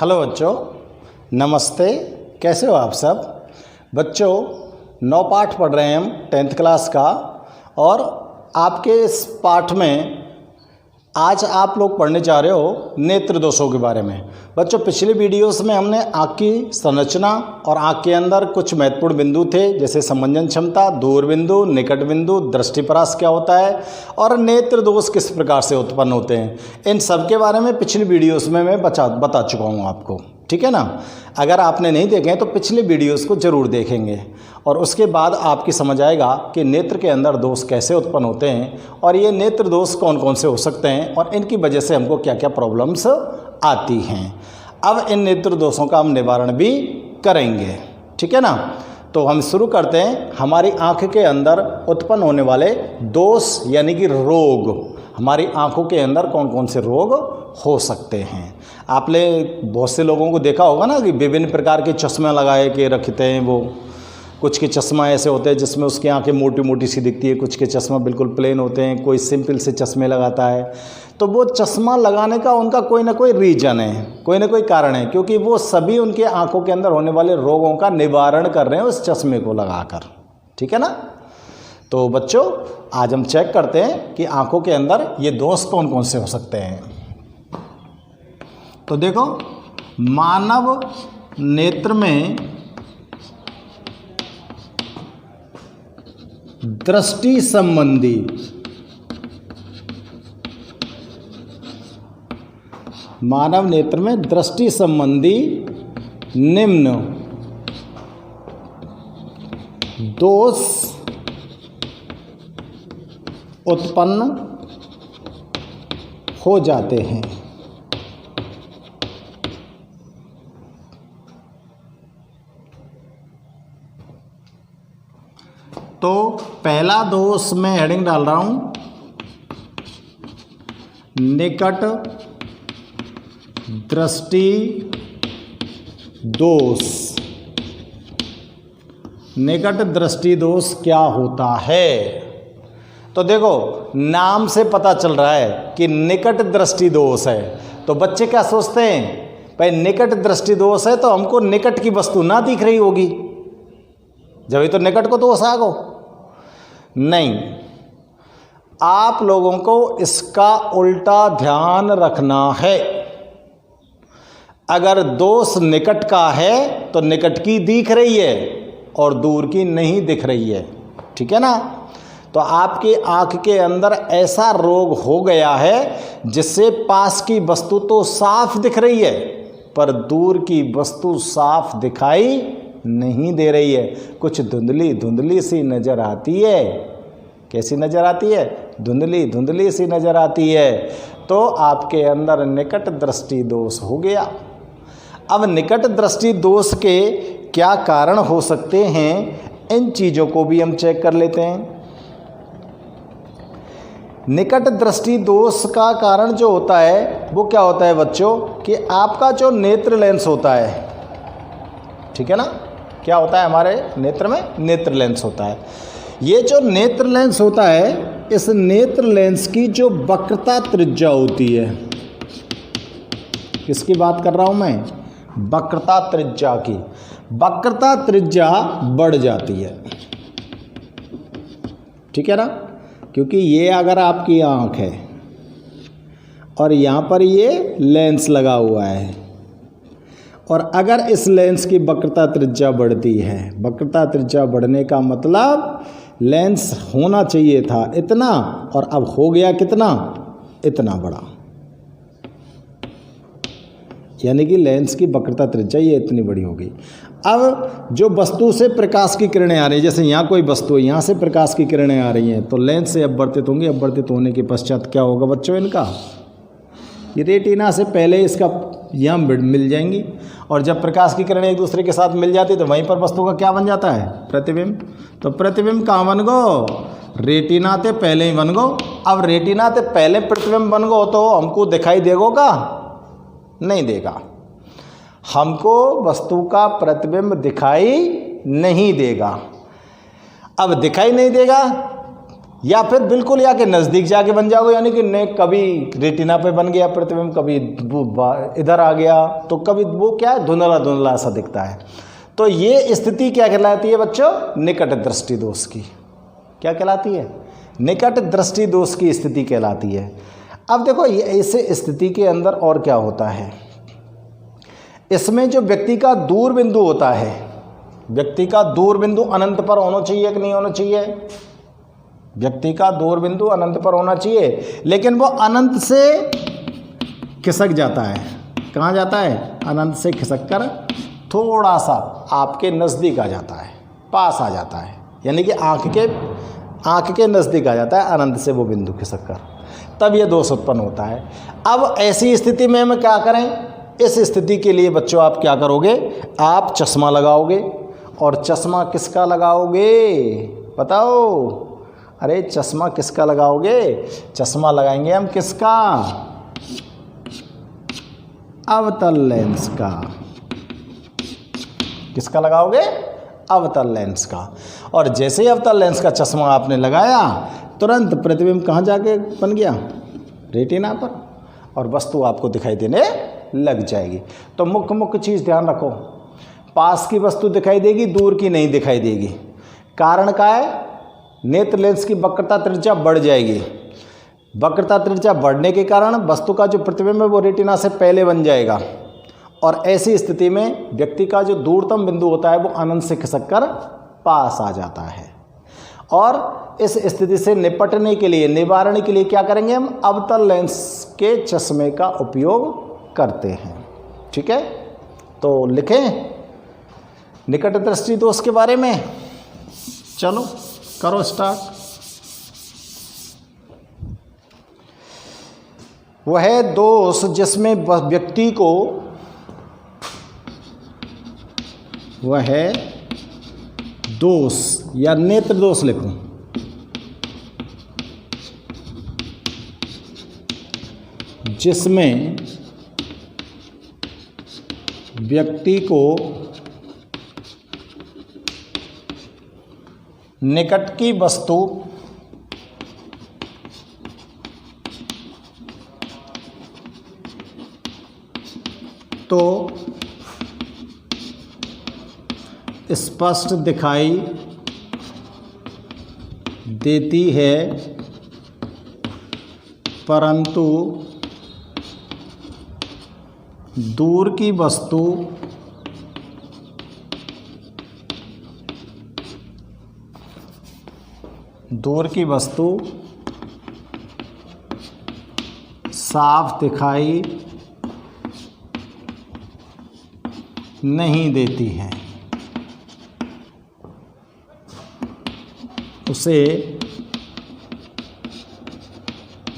Hello बच्चों, नमस्ते। कैसे हो आप सब? बच्चों, 9 पाठ पढ़ रहे हैं हम 10th क्लास का। और आपके इस पाठ में आज आप लोग पढ़ने जा रहे हो नेत्र दोषों के बारे में। बच्चों, पिछले वीडियोस में हमने आँख की संरचना और आँख के अंदर कुछ महत्वपूर्ण बिंदु थे, जैसे संबंधन क्षमता, दूर बिंदु, निकट बिंदु, दृष्टिपरास क्या होता है और नेत्र दोष किस प्रकार से उत्पन्न होते हैं, इन सब के बारे में पिछले वीडियोस में मैं बता चुका हूँ आपको। ठीक है ना? अगर आपने नहीं देखे तो पिछले वीडियोस को ज़रूर देखेंगे और उसके बाद आपकी समझ आएगा कि नेत्र के अंदर दोष कैसे उत्पन्न होते हैं और ये नेत्र दोष कौन कौन से हो सकते हैं और इनकी वजह से हमको क्या क्या प्रॉब्लम्स आती हैं। अब इन नेत्र दोषों का हम निवारण भी करेंगे। ठीक है ना? तो हम शुरू करते हैं। हमारी आँख के अंदर उत्पन्न होने वाले दोष यानी कि रोग, हमारी आँखों के अंदर कौन कौन से रोग हो सकते हैं। आपने बहुत से लोगों को देखा होगा ना कि विभिन्न प्रकार के चश्मे लगाए के रखते हैं। वो कुछ के चश्मा ऐसे होते हैं जिसमें उसकी आंखें मोटी मोटी सी दिखती है, कुछ के चश्मा बिल्कुल प्लेन होते हैं, कोई सिंपल से चश्मे लगाता है। तो वो चश्मा लगाने का उनका कोई ना कोई रीजन है, कोई ना कोई कारण है, क्योंकि वो सभी उनके आंखों के अंदर होने वाले रोगों का निवारण कर रहे हैं उस चश्मे को लगाकर। ठीक है ना? तो बच्चों, आज हम चेक करते हैं कि आंखों के अंदर ये दोष कौन कौन से हो सकते हैं। तो देखो, मानव नेत्र में दृष्टि संबंधी निम्न दोष उत्पन्न हो जाते हैं। तो पहला दोष मैं हेडिंग डाल रहा हूं, निकट दृष्टि दोष। निकट दृष्टि दोष क्या होता है? तो देखो, नाम से पता चल रहा है कि निकट दृष्टि दोष है। तो बच्चे क्या सोचते हैं, भाई निकट दृष्टि दोष है तो हमको निकट की वस्तु ना दिख रही होगी, जब तो निकट को दोष आ गो। नहीं, आप लोगों को इसका उल्टा ध्यान रखना है। अगर दोष निकट का है तो निकट की दिख रही है और दूर की नहीं दिख रही है। ठीक है ना? तो आपकी आंख के अंदर ऐसा रोग हो गया है जिससे पास की वस्तु तो साफ दिख रही है पर दूर की वस्तु साफ दिखाई नहीं दे रही है, कुछ धुंधली धुंधली सी नज़र आती है। कैसी नज़र आती है? धुंधली धुंधली सी नज़र आती है। तो आपके अंदर निकट दृष्टि दोष हो गया। अब निकट दृष्टि दोष के क्या कारण हो सकते हैं, इन चीज़ों को भी हम चेक कर लेते हैं। निकट दृष्टि दोष का कारण जो होता है वो क्या होता है बच्चों, कि आपका जो नेत्र लेंस होता है, ठीक है ना, क्या होता है हमारे नेत्र में? नेत्र लेंस होता है। ये जो नेत्र लेंस होता है, इस नेत्र लेंस की जो वक्रता त्रिज्या होती है, किसकी बात कर रहा हूं मैं? वक्रता त्रिज्या की। वक्रता त्रिज्या बढ़ जाती है। ठीक है ना? क्योंकि ये अगर आपकी आँख है और यहाँ पर ये लेंस लगा हुआ है, और अगर इस लेंस की वक्रता त्रिज्या बढ़ती है, वक्रता त्रिज्या बढ़ने का मतलब लेंस होना चाहिए था इतना और अब हो गया कितना? इतना बड़ा। यानी कि लेंस की वक्रता त्रिज्या ये इतनी बड़ी हो गई। अब जो वस्तु से प्रकाश की किरणें आ रही हैं, जैसे यहाँ कोई वस्तु है, यहाँ से प्रकाश की किरणें आ रही हैं, तो लेंस से अपवर्तित होंगी। अपवर्तित होने के पश्चात क्या होगा बच्चों? इनका ये रेटिना से पहले इसका यहाँ मिल जाएंगी, और जब प्रकाश की किरणें एक दूसरे के साथ मिल जाती तो वहीं पर वस्तु का क्या बन जाता है? प्रतिबिंब। तो प्रतिबिंब कहाँ बन गो? रेटिना से पहले ही बन गो। अब रेटिना से पहले प्रतिबिंब बन गो तो हमको दिखाई देगो का? नहीं देगा। हमको वस्तु का प्रतिबिंब दिखाई नहीं देगा। अब दिखाई नहीं देगा या फिर बिल्कुल या के नज़दीक जाके बन जाओगे, यानी कि ने कभी रेटिना पे बन गया प्रतिबिंब, कभी इधर आ गया, तो कभी वो क्या है, धुंधला धुंधला सा दिखता है। तो ये स्थिति क्या कहलाती है बच्चों? निकट दृष्टि दोष की। क्या कहलाती है? निकट दृष्टि दोष की स्थिति कहलाती है। अब देखो ये ऐसे स्थिति के अंदर और क्या होता है, इसमें जो व्यक्ति का दूर बिंदु होता है, व्यक्ति का दूर बिंदु अनंत पर होना चाहिए कि नहीं होना चाहिए? व्यक्ति का दूर बिंदु अनंत पर होना चाहिए, लेकिन वो अनंत से खिसक जाता है। कहाँ जाता है? अनंत से खिसक कर थोड़ा सा आपके नज़दीक आ जाता है, पास आ जाता है, यानी कि आँख के नज़दीक आ जाता है अनंत से वो बिंदु खिसक कर, तब ये दोष उत्पन्न होता है। अब ऐसी स्थिति में हम क्या करें? इस स्थिति के लिए बच्चों आप क्या करोगे? आप चश्मा लगाओगे। और चश्मा किसका लगाओगे बताओ? अरे चश्मा किसका लगाओगे? चश्मा लगाएंगे हम किसका? अवतल लेंस का। किसका लगाओगे? अवतल लेंस का। और जैसे ही अवतल लेंस का चश्मा आपने लगाया, तुरंत प्रतिबिंब कहाँ जाके बन गया? रेटिना पर, और वस्तु आपको दिखाई देने लग जाएगी। तो मुख्य चीज़ ध्यान रखो, पास की वस्तु दिखाई देगी, दूर की नहीं दिखाई देगी। कारण क्या है? नेत्र लेंस की वक्रता त्रिज्या बढ़ जाएगी। वक्रता त्रिज्या बढ़ने के कारण वस्तु का जो प्रतिबिंब है वो रेटिना से पहले बन जाएगा, और ऐसी स्थिति में व्यक्ति का जो दूरतम बिंदु होता है वो अनंत से खिसक कर पास आ जाता है। और इस स्थिति से निपटने के लिए, निवारण के लिए क्या करेंगे? हम अवतल लेंस के चश्मे का उपयोग करते हैं। ठीक है, तो लिखें निकट दृष्टि दोष के बारे में। चलो करो स्टार्ट। वह दोष जिसमें व्यक्ति को, वह दोष या नेत्र दोष लिखूं, जिसमें व्यक्ति को निकट की वस्तु तो स्पष्ट दिखाई देती है, परंतु दूर की वस्तु साफ दिखाई नहीं देती है। उसे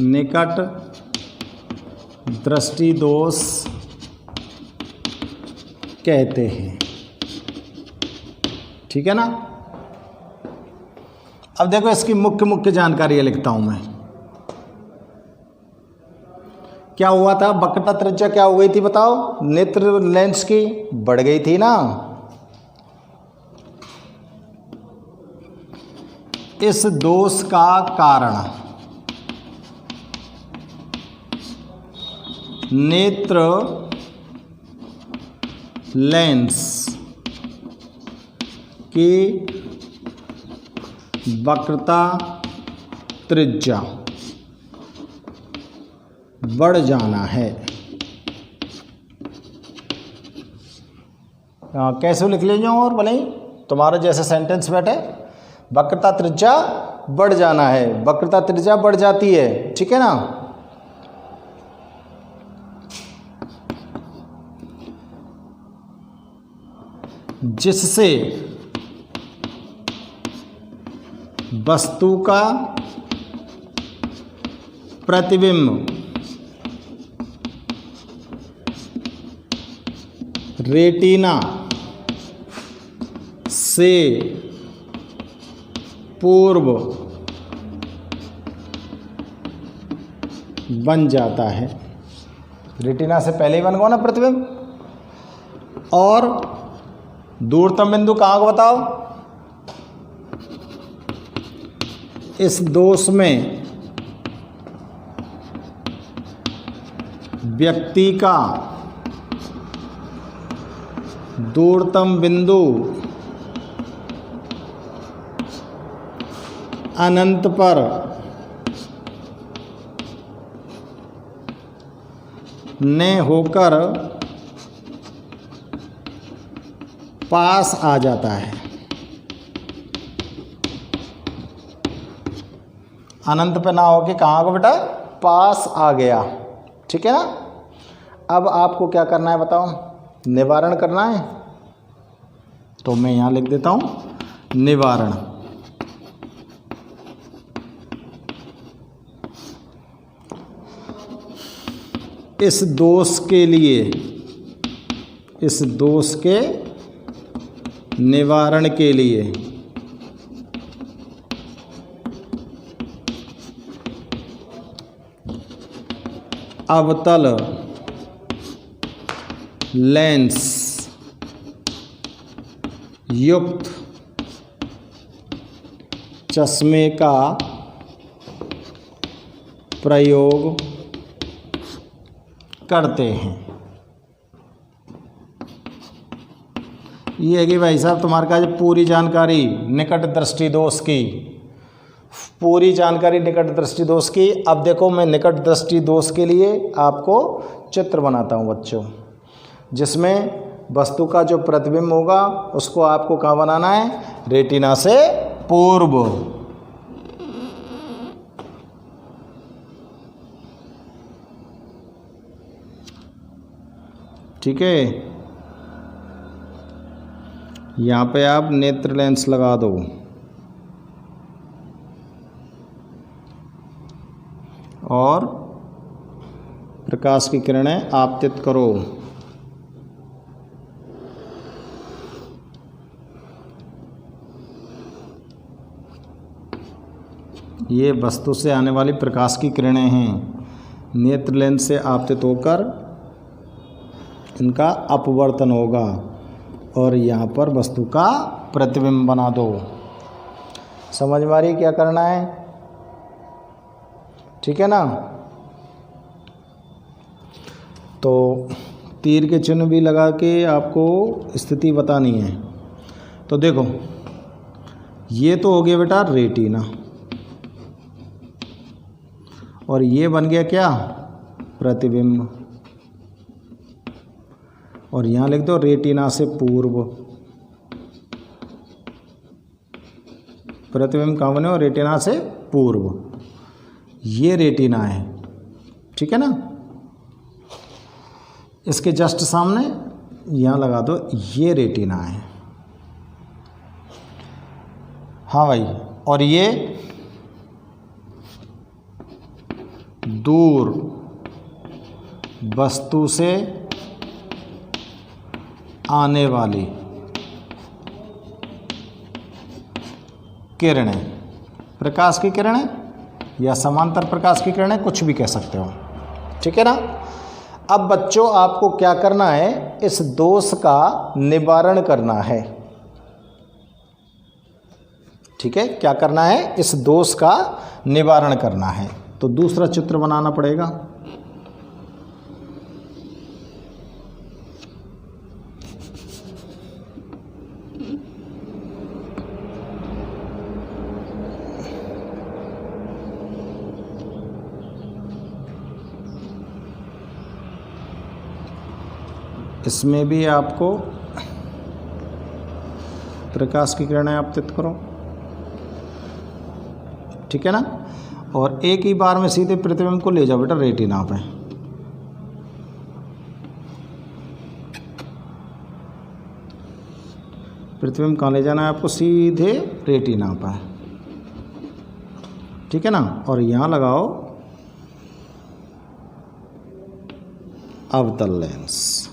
निकट दृष्टि दोष कहते हैं। ठीक है ना? अब देखो इसकी मुख्य जानकारी लिखता हूं मैं। क्या हुआ था? वक्रता त्रिज्या क्या हो गई थी बताओ? नेत्र लेंस की बढ़ गई थी ना। इस दोष का कारण नेत्र लेंस की वक्रता त्रिज्या बढ़ जाना है। कैसे लिख ले जाऊँ? और भले तुम्हारे जैसे सेंटेंस बैठे, वक्रता त्रिज्या बढ़ जाना है, वक्रता त्रिज्या बढ़ जाती है। ठीक है ना? जिससे वस्तु का प्रतिबिंब रेटिना से पूर्व बन जाता है। रेटिना से पहले ही बन गया ना प्रतिबिंब। और दूरतम बिंदु कहाँ को बताओ? इस दोष में व्यक्ति का दूरतम बिंदु अनंत पर ने होकर पास आ जाता है। अनंत पे ना हो के कहाँ को बेटा, पास आ गया। ठीक है ना। अब आपको क्या करना है बताओ, निवारण करना है। तो मैं यहाँ लिख देता हूँ निवारण। इस दोष के लिए, इस दोष के निवारण के लिए अवतल लेंस युक्त चश्मे का प्रयोग करते हैं। ये है कि भाई साहब तुम्हारे पास पूरी जानकारी निकट दृष्टि दोष की, पूरी जानकारी निकट दृष्टि दोष की। अब देखो मैं निकट दृष्टि दोष के लिए आपको चित्र बनाता हूँ बच्चों, जिसमें वस्तु का जो प्रतिबिंब होगा उसको आपको कहाँ बनाना है, रेटिना से पूर्व। ठीक है, यहाँ पे आप नेत्र लेंस लगा दो और प्रकाश की किरणें आपतित करो। ये वस्तु से आने वाली प्रकाश की किरणें हैं, नेत्र लेंस से आपतित होकर इनका अपवर्तन होगा और यहाँ पर वस्तु का प्रतिबिंब बना दो। समझ में आ रही क्या करना है? ठीक है ना। तो तीर के चिन्ह भी लगा के आपको स्थिति बतानी है। तो देखो ये तो हो गया बेटा रेटिना, और ये बन गया क्या, प्रतिबिंब। और यहाँ लिख दो रेटिना से पूर्व। प्रतिबिंब कहाँ बने हो, रेटिना से पूर्व। ये रेटिना है, ठीक है ना। इसके जस्ट सामने यहाँ लगा दो, ये रेटिना है। हाँ भाई, और ये दूर वस्तु से आने वाली किरणें, प्रकाश की किरणें या समांतर प्रकाश की किरणें, कुछ भी कह सकते हो। ठीक है ना। अब बच्चों आपको क्या करना है, इस दोष का निवारण करना है। ठीक है, क्या करना है, इस दोष का निवारण करना है। तो दूसरा चित्र बनाना पड़ेगा। इसमें भी आपको प्रकाश की किरणें आपतित करो। ठीक है ना। और एक ही बार में सीधे प्रतिबिंब को ले जाओ बेटा रेटिना पे। प्रतिबिंब कहाँ ले जाना है आपको, सीधे रेटिना पे। ठीक है ना। और यहाँ लगाओ अवतल लेंस।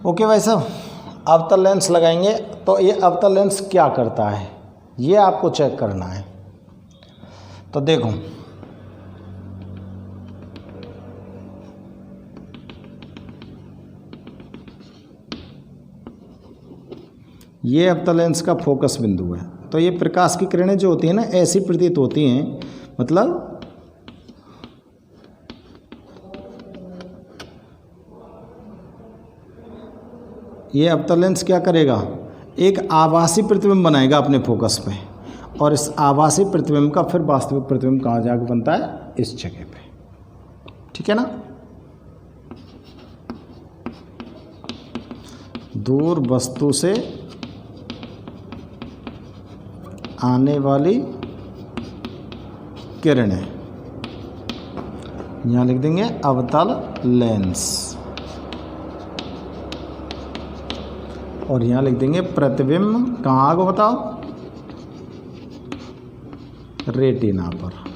ओके भाई साहब, अवतल लेंस लगाएंगे। तो ये अवतल लेंस क्या करता है ये आपको चेक करना है। तो देखो ये अवतल लेंस का फोकस बिंदु है। तो ये प्रकाश की किरणें जो होती हैं ना ऐसी प्रतीत होती हैं, मतलब ये अवतल लेंस क्या करेगा, एक आभासी प्रतिबिंब बनाएगा अपने फोकस पे, और इस आभासी प्रतिबिंब का फिर वास्तविक प्रतिबिंब कहाँ जाकर बनता है, इस जगह पे। ठीक है ना। दूर वस्तु से आने वाली किरणें, यहाँ लिख देंगे अवतल लेंस, और यहाँ लिख देंगे प्रतिबिंब कहाँ को बताओ, रेटिना पर।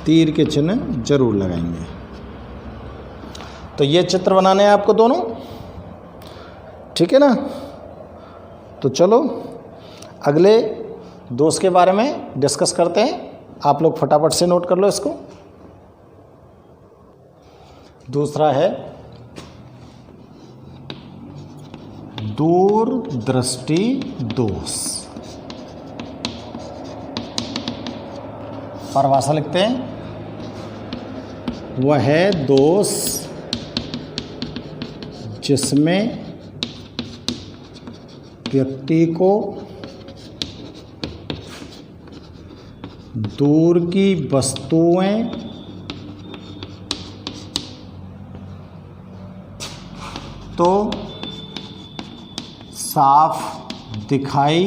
तीर के चिन्ह जरूर लगाएंगे। तो ये चित्र बनाने हैं आपको दोनों, ठीक है ना। तो चलो अगले दोष के बारे में डिस्कस करते हैं। आप लोग फटाफट से नोट कर लो इसको। दूसरा है दूरदृष्टि दोष। परिभाषा लिखते हैं, वह है दोष जिसमें व्यक्ति को दूर की वस्तुएं तो साफ दिखाई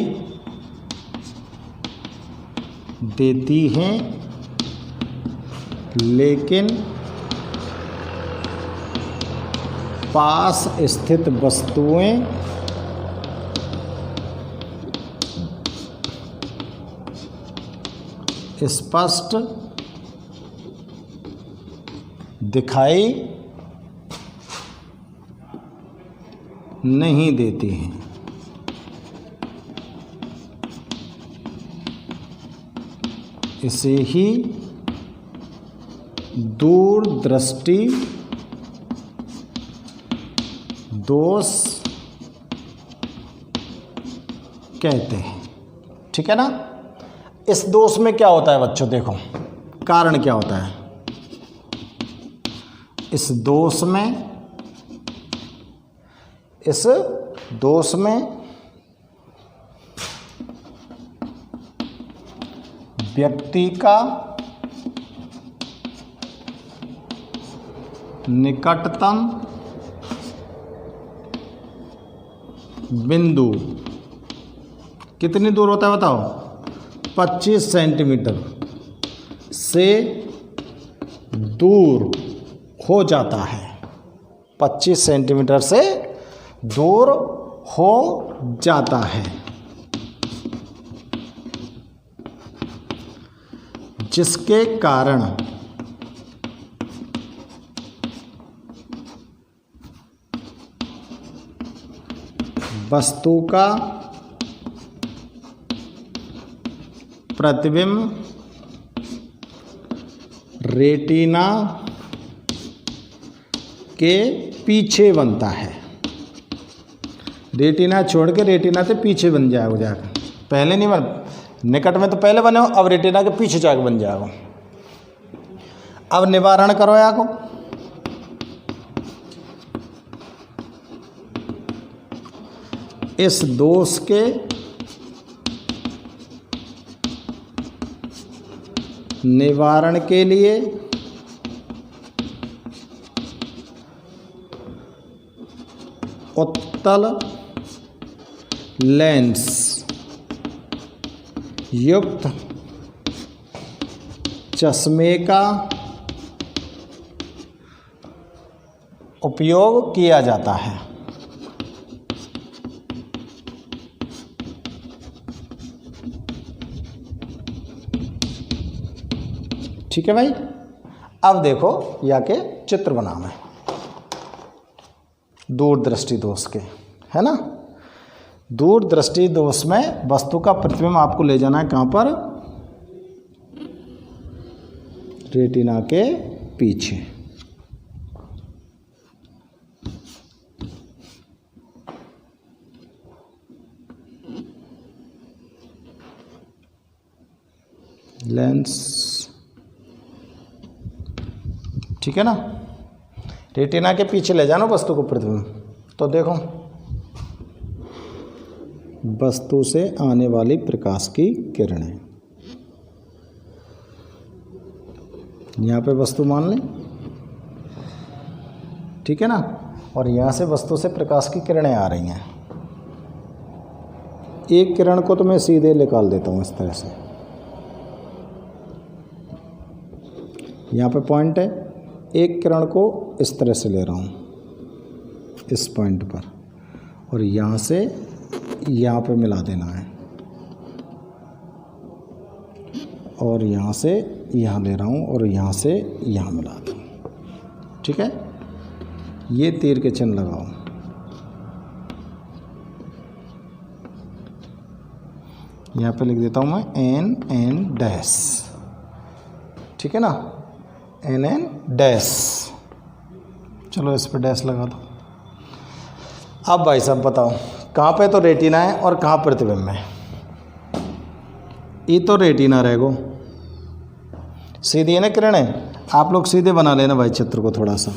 देती हैं, लेकिन पास स्थित वस्तुएं स्पष्ट दिखाई नहीं देती हैं। इसे ही दूरदृष्टि दोष कहते हैं। ठीक है ना। इस दोष में क्या होता है बच्चों, देखो कारण क्या होता है। इस दोष में व्यक्ति का निकटतम बिंदु कितनी दूर होता है बताओ, 25 सेंटीमीटर से दूर हो जाता है। 25 सेंटीमीटर से दूर हो जाता है, जिसके कारण वस्तु का प्रतिबिंब रेटिना के पीछे बनता है। रेटिना छोड़ के रेटिना से पीछे बन जाएगा जाकर, पहले नहीं बन, निकट में तो पहले बने हो, अब रेटिना के पीछे जाकर बन जाएगा। अब निवारण करो या को, इस दोष के निवारण के लिए उत्तल लेंस युक्त चश्मे का उपयोग किया जाता है। ठीक है भाई। अब देखो या के चित्र बनाना है दूरदृष्टि दोष के, है ना। दूरदृष्टि दोष में वस्तु का प्रतिबिंब आपको ले जाना है कहाँ पर, रेटिना के पीछे। लेंस, ठीक है ना। रेटिना के पीछे ले जाना वस्तु को प्रतिबिंब। तो देखो वस्तु से आने वाली प्रकाश की किरणें, यहाँ पे वस्तु मान लें, ठीक है ना, और यहाँ से वस्तु से प्रकाश की किरणें आ रही हैं। एक किरण को तो मैं सीधे निकाल देता हूँ इस तरह से, यहाँ पे पॉइंट है, एक किरण को इस तरह से ले रहा हूँ इस पॉइंट पर, और यहाँ से यहाँ पे मिला देना है, और यहाँ से यहाँ ले रहा हूँ और यहाँ से यहाँ मिला दूँ, ठीक है। ये तीर के चिन्ह लगाओ, यहाँ पे लिख देता हूँ मैं एन डैश, ठीक है ना, एन डैश। चलो इस पे डैश लगा दो। अब भाई साहब बताओ कहाँ पे तो रेटिना है और कहाँ प्रतिबिंब है। ये तो रेटिना रहेगो, सीधी है ना किरणें। आप लोग सीधे बना लेना भाई चित्र को थोड़ा सा।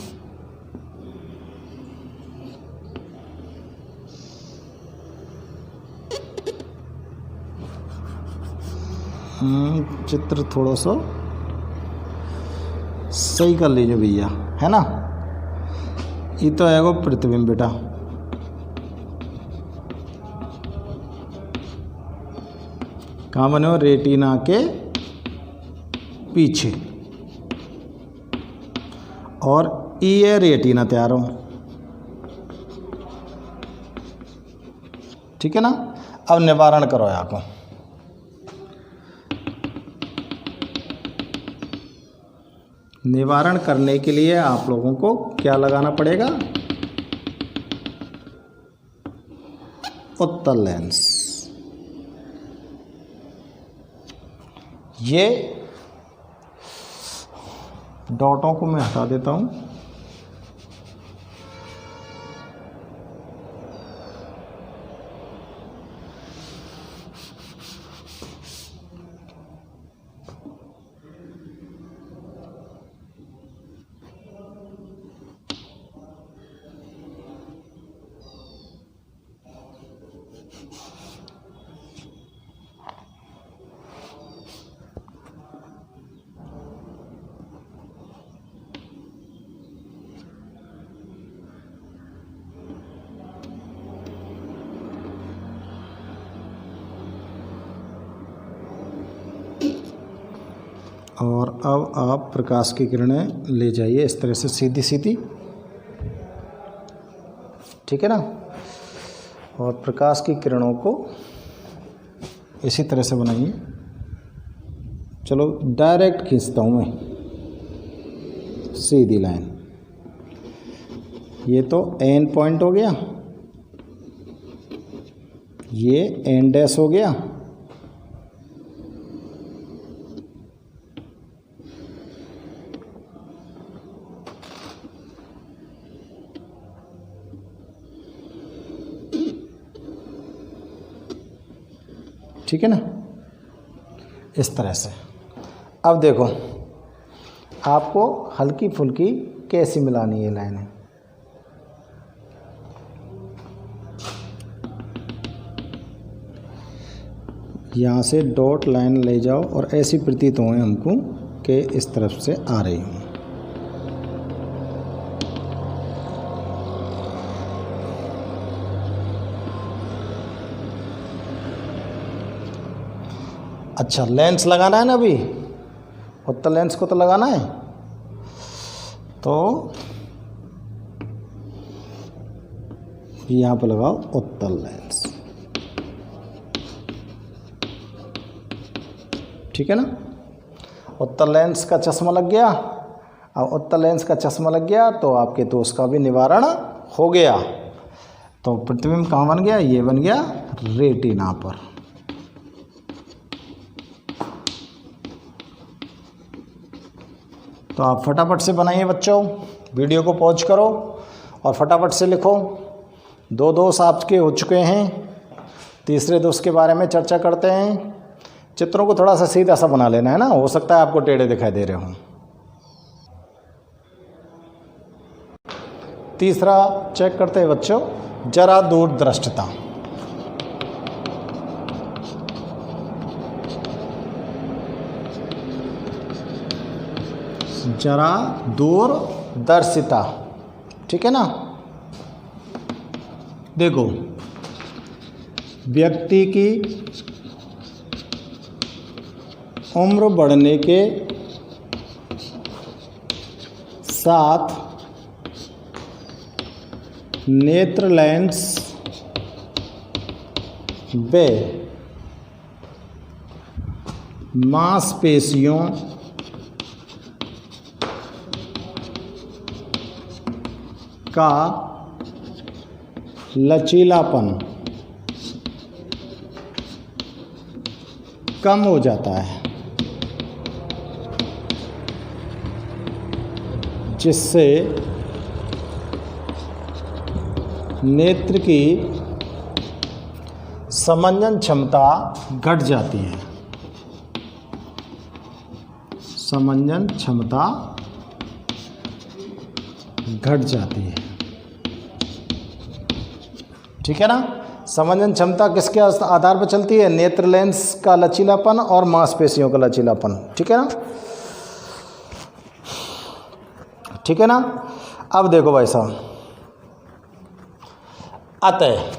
चित्र थोड़ा सा सही कर लीजिए भैया, है ना। ये तो है वो प्रतिबिंब बेटा, कहाँ बने हो, रेटिना के पीछे, और ये रेटिना तैयार हो, ठीक है ना। अब निवारण करो यहाँ को। निवारण करने के लिए आप लोगों को क्या लगाना पड़ेगा, उत्तल लेंस। ये डॉटों को मैं हटा देता हूँ। और अब आप प्रकाश की किरणें ले जाइए इस तरह से सीधी सीधी, ठीक है ना। और प्रकाश की किरणों को इसी तरह से बनाइए। चलो डायरेक्ट खींचता हूँ मैं सीधी लाइन। ये तो एन पॉइंट हो गया, ये एन डैश हो गया, ठीक है ना, इस तरह से। अब देखो आपको हल्की फुल्की कैसी मिलानी है लाइनें। यहाँ से डॉट लाइन ले जाओ और ऐसी प्रतीत हो हमको कि इस तरफ से आ रही हूँ। अच्छा लेंस लगाना है ना, अभी उत्तल लेंस को तो लगाना है, तो यहाँ पर लगाओ उत्तल लेंस, ठीक है ना। उत्तल लेंस का चश्मा लग गया। अब उत्तल लेंस का चश्मा लग गया तो आपके दोष का भी निवारण हो गया। तो प्रतिबिंब कहाँ बन गया, ये बन गया रेटिना पर। तो आप फटाफट से बनाइए बच्चों, वीडियो को पॉज करो और फटाफट से लिखो। 2 दोष आपके हो चुके हैं, तीसरे दोष के बारे में चर्चा करते हैं। चित्रों को थोड़ा सा सीधा सा बना लेना है ना, हो सकता है आपको टेढ़े दिखाई दे रहे हों। तीसरा चेक करते हैं बच्चों, जरा दूरदृष्टता। जरा दूरदर्शिता, ठीक है ना। देखो, व्यक्ति की उम्र बढ़ने के साथ नेत्र लेंस व मांसपेशियों का लचीलापन कम हो जाता है, जिससे नेत्र की समंजन क्षमता घट जाती है। समंजन क्षमता घट जाती है, ठीक है ना। समंजन क्षमता किसके आधार पर चलती है? नेत्र लेंस का लचीलापन और मांसपेशियों का लचीलापन, ठीक है ना, ठीक है ना। अब देखो भाई साहब, अतः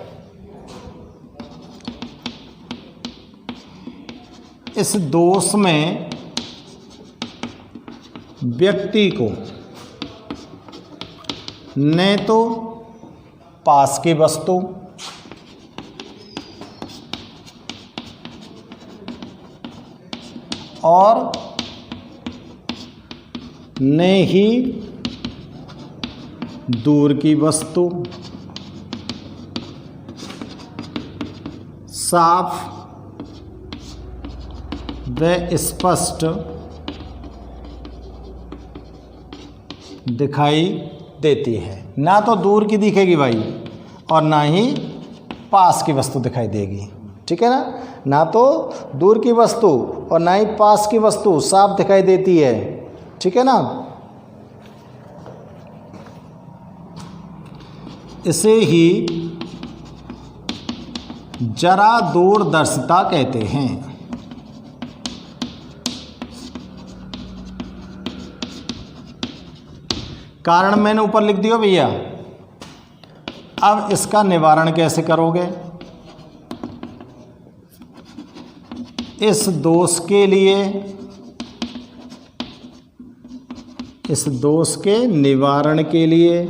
इस दोष में व्यक्ति को न तो पास की वस्तु और न ही दूर की वस्तु साफ व स्पष्ट दिखाई देती है। ना तो दूर की दिखेगी भाई और ना ही पास की वस्तु दिखाई देगी, ठीक है ना। ना तो दूर की वस्तु और ना ही पास की वस्तु साफ दिखाई देती है, ठीक है ना। इसे ही जरा दूरदर्शिता कहते हैं। कारण मैंने ऊपर लिख दिया भैया। अब इसका निवारण कैसे करोगे? इस दोष के निवारण के लिए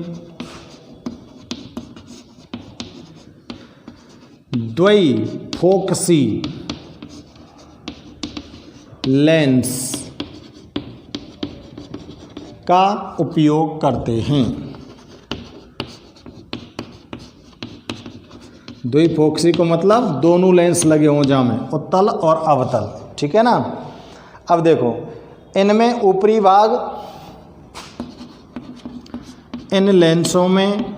द्विफोकसी लेंस का उपयोग करते हैं। द्विफोकसी को मतलब दोनों लेंस लगे हों जहाँ में, उत्तल और अवतल, ठीक है ना। अब देखो, इनमें ऊपरी भाग, इन लेंसों में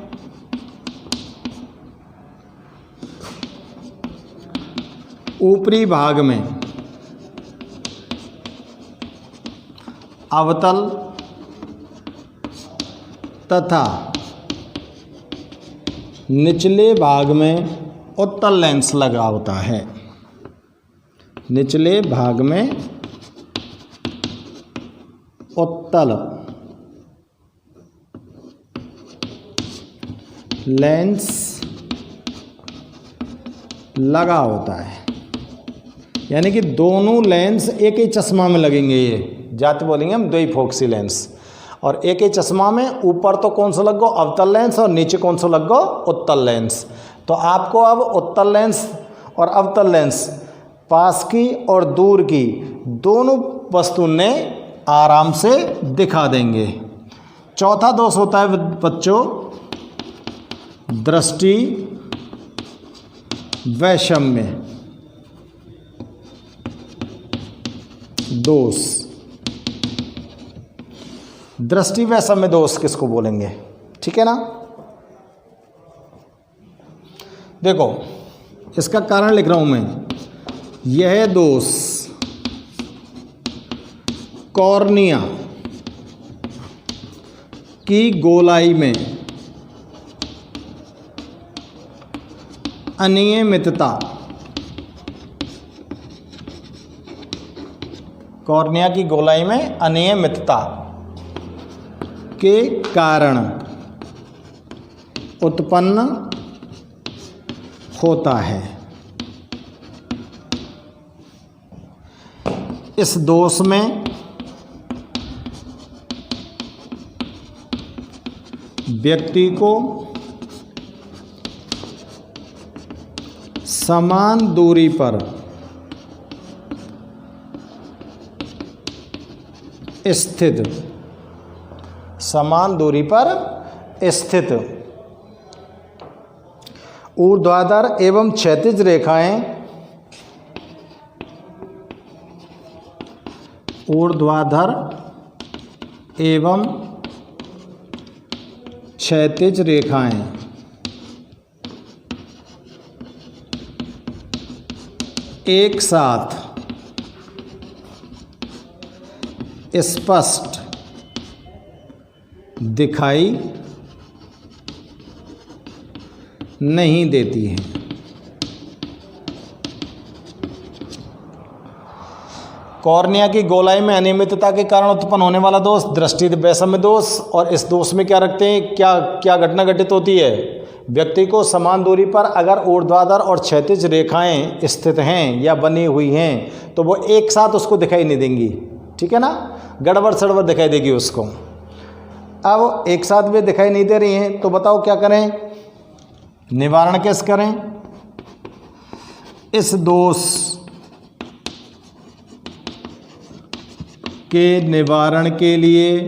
ऊपरी भाग में अवतल तथा निचले भाग में उत्तल लेंस लगा होता है। निचले भाग में उत्तल लेंस लगा होता है, यानी कि दोनों लेंस एक ही चश्मा में लगेंगे। ये जाते बोलेंगे हम द्विफोकसी लेंस। और एक ही चश्मा में ऊपर तो कौन सा लगो? अवतल लेंस, और नीचे कौन सा लगो? उत्तल लेंस। तो आपको अब उत्तल लेंस और अवतल लेंस, पास की और दूर की, दोनों वस्तु ने आराम से दिखा देंगे। चौथा दोष होता है बच्चों दृष्टि वैषम्य दोष। दृष्टि वैषम्य दोष किसको बोलेंगे, ठीक है ना। देखो इसका कारण लिख रहा हूं मैं, यह दोष कॉर्निया की गोलाई में अनियमितता, कॉर्निया की गोलाई में अनियमितता के कारण उत्पन्न होता है। इस दोष में व्यक्ति को समान दूरी पर स्थित, समान दूरी पर स्थित ऊर्ध्वाधर एवं क्षैतिज रेखाएं, ऊर्ध्वाधर एवं क्षैतिज रेखाएं एक साथ स्पष्ट दिखाई नहीं देती है। कॉर्निया की गोलाई में अनियमितता के कारण उत्पन्न होने वाला दोष दृष्टि वैषम्य दोष। और इस दोष में क्या रखते हैं, क्या घटना घटित होती है, व्यक्ति को समान दूरी पर अगर ऊर्ध्वाधर और क्षैतिज रेखाएं स्थित हैं या बनी हुई हैं तो वो एक साथ उसको दिखाई नहीं देंगी, ठीक है ना, गड़बड़ सड़बड़ दिखाई देगी उसको। अब एक साथ भी दिखाई नहीं दे रही हैं तो बताओ क्या करें, निवारण कैसे करें। इस दोष के निवारण के लिए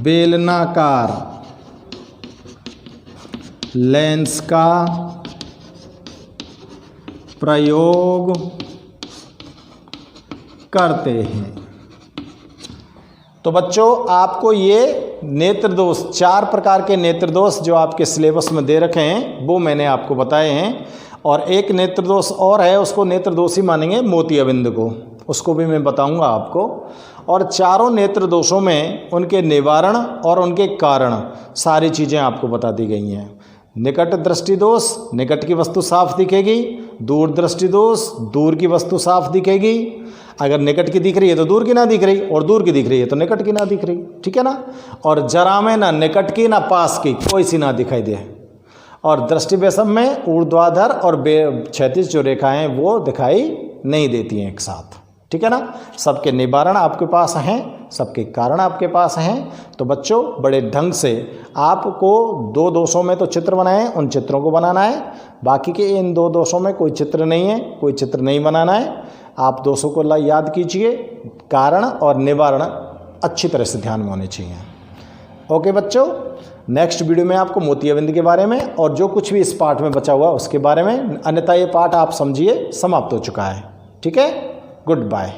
बेलनाकार लेंस का प्रयोग करते हैं। तो बच्चों आपको ये नेत्र दोष, 4 प्रकार के नेत्र दोष जो आपके सिलेबस में दे रखे हैं वो मैंने आपको बताए हैं। और एक नेत्र दोष और है, उसको नेत्र दोष ही मानेंगे, मोतियाबिंद को, उसको भी मैं बताऊंगा आपको। और चारों नेत्र दोषों में उनके निवारण और उनके कारण सारी चीज़ें आपको बता दी गई हैं। निकट दृष्टि दोष, निकट की वस्तु साफ दिखेगी। दूर दृष्टि दोष, दूर की वस्तु साफ दिखेगी। अगर निकट की दिख रही है तो दूर की ना दिख रही, और दूर की दिख रही है तो निकट की ना दिख रही, ठीक है ना। और जरा में ना निकट की ना पास की कोई सी ना दिखाई दे। और दृष्टि वैषम्य में ऊर्ध्वाधर और क्षैतिज जो रेखाएं वो दिखाई नहीं देती हैं एक साथ, ठीक है ना। सबके निवारण आपके पास हैं, सबके कारण आपके पास हैं। तो बच्चों बड़े ढंग से आपको 2 दोषों में तो चित्र बनाए, उन चित्रों को बनाना है। बाकी के इन 2 दोषों में कोई चित्र नहीं है, कोई चित्र नहीं बनाना है। आप दोषों को याद कीजिए, कारण और निवारण अच्छी तरह से ध्यान में होने चाहिए। ओके बच्चों, नेक्स्ट वीडियो में आपको मोतियाबिंद के बारे में और जो कुछ भी इस पाठ में बचा हुआ उसके बारे में, अन्यथा ये पाठ आप समझिए समाप्त हो चुका है, ठीक है। Good bye.